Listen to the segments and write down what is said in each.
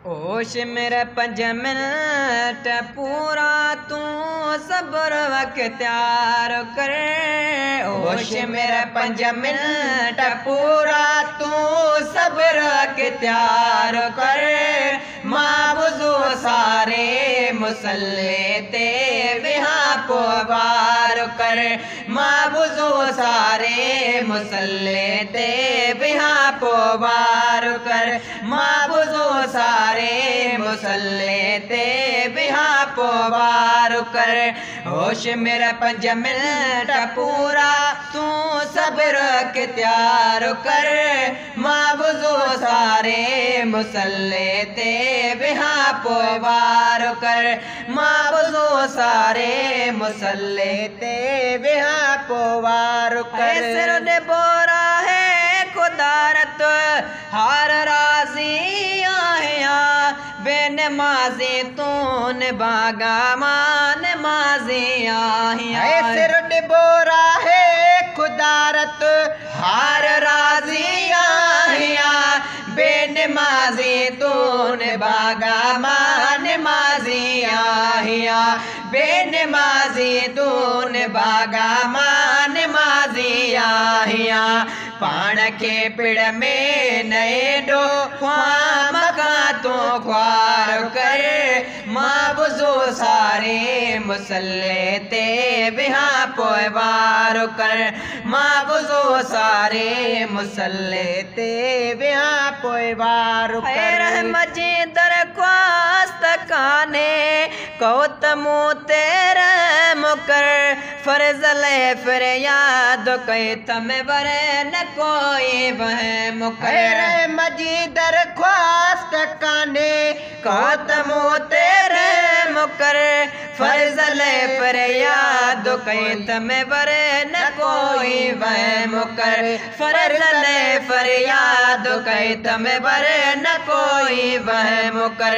होश मेरे 5 मिनट पूरा तू सब्र अख्तियार कर। होश मेरे 5 मिनट पूरा तू सब्र अख्तियार कर। मावुज़ू सारे मुसल्ले ते विहां पोवार कर। मावुज़ू सारे मुसल्ले ते विहां पोवार कर। मावुज़ू सारे मुसल्ले ते विहां पोवार कर। होश मेरा 5 मिनट पूरा तू सब्र अख्तियार कर। मावुज़ू सारे मुसल्ले ते विहां पोवार कर। मावुज़ू सारे मुसल्ले ते विहां पोवार कर। सिर दे बोरा है खुदारत हार राजी आया। बेनमाजी तून बागा मान माजी आया। सिर दे बोरा है खुदारत हार राजी आया। बेनमाजी तून बागा मान माजी आया। बेनमाजी तून बागा मान माजी आया। पाण के पिड़ में नए डो ख्वाम का तो ख्वार कर। मावुज़ू सारे मुसल्ले ते विहां पोवार कर। मावुज़ू सारे मुसल्ले ते विहां पोवार कर। रहमत जी दरख्वास्त काने कौतमू तेरे मुकर। फर्जले फिर याद कई तमें वरे न कोई वह मुकर। रहमत जी दरख्वास्त काने कौतमू तेरे मुकर। फर्जले फिर याद कई तमें वरे न कोई वह मुकर। फर्जले फिर याद कई तमें वरे न कोई वह मुकर।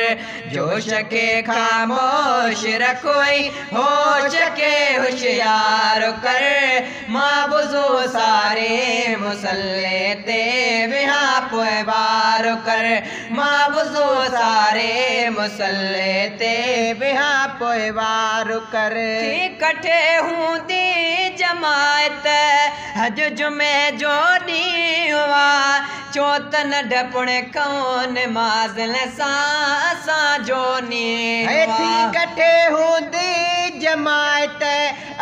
जोश के खामोश रखोई होश के होशियार कर। मावुज़ू सारे मुसल्ले ते विहां पोवार कर। मावुज़ू सारे मुसल्ले ते विहां पोवार कर। इकट्ठे हूंदी जमायत हज जुमे जो ॾींहुं हुआ। चोतन डपणे कौन माज़ल सां जो नीं कट्ठे हूंदी जमायत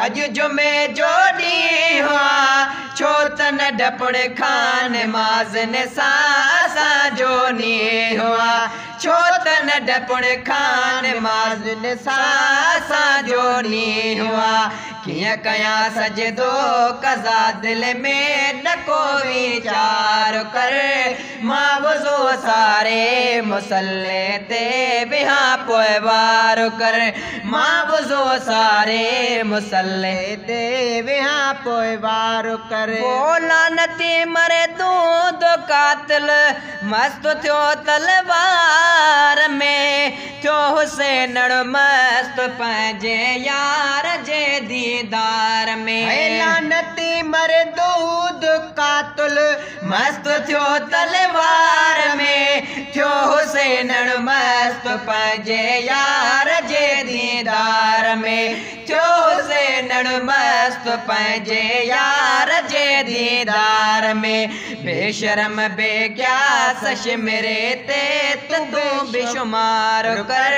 अज जुमे जो ॾींहुं हुआ। चोतन डपणे खान माज़न सां जो नीं हुआ। चोतन डपणे खान माज़न सां जो नीं हुआ। किया कया सजदो कज़ा दिल में न को विचार कर। मावुज़ू सारे मुसल्ले ते विहां पोवार कर। मावुज़ू सारे मुसल्ले ते विहां पोवार कर। लानती मरे दूध कातिल मस्त थियो तलवार में। थियो हुसैन मस्त पंहिंजे यार जे दीदार में। लानती मरे दूध कातिल मस्त थियो तलवार में। थियो हुसैन मस्त पंहिंजे यार जे दीदार में। थियो हुसैन मस्त पंहिंजे यार जे दीदार में। बेशरम बेग्यास शिमरे ते तू बेशुमार कर।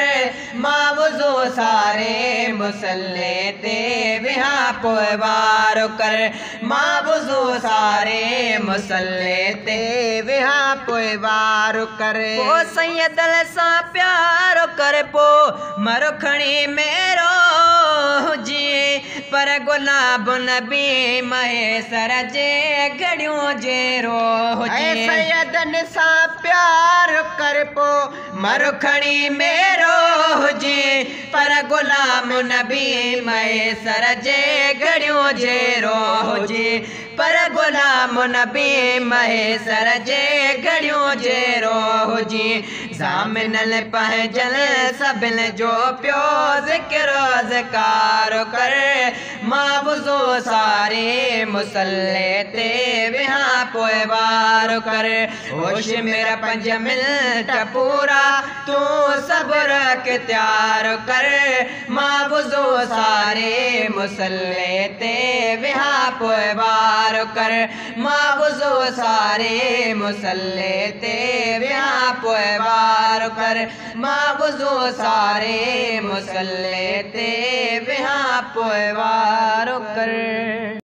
मावुज़ू सारे मुसल्ले ते विहां पोवार कर। मावुज़ू सारे मुसल्ले ते विहां पोवार कर। पो सैयदल सां प्यार कर। पो मरखणी मेरो जी पर गुलाब नबी महेसर जे घड़ियों जे रोह जी। सैयदन सां प्यार कर। पो मरखणी मेरो जी पर गुलाम नबी महेसर जे घड़ियों जे रोह जी। पर गुलाम नबी महेसर जे घड़ियों जे रोह जी। ज़ामिनल पंहिंजल सभिन जो पियो ज़िक्र ज़कार कर। मावुज़ू सारे मुसल्ले ते विहां पोवार कर। होश मेरा पंज मिनट पूरा तू सब्र इख्तियार कर मां बुज़ो सारे मुसल्ले ते विहा पोइ वार कर मां बुज़ो सारे मुसल्ले ते विहा पोइ वार कर मां बुज़ो सारे मुसल्ले ते विहा पोइ वार कर।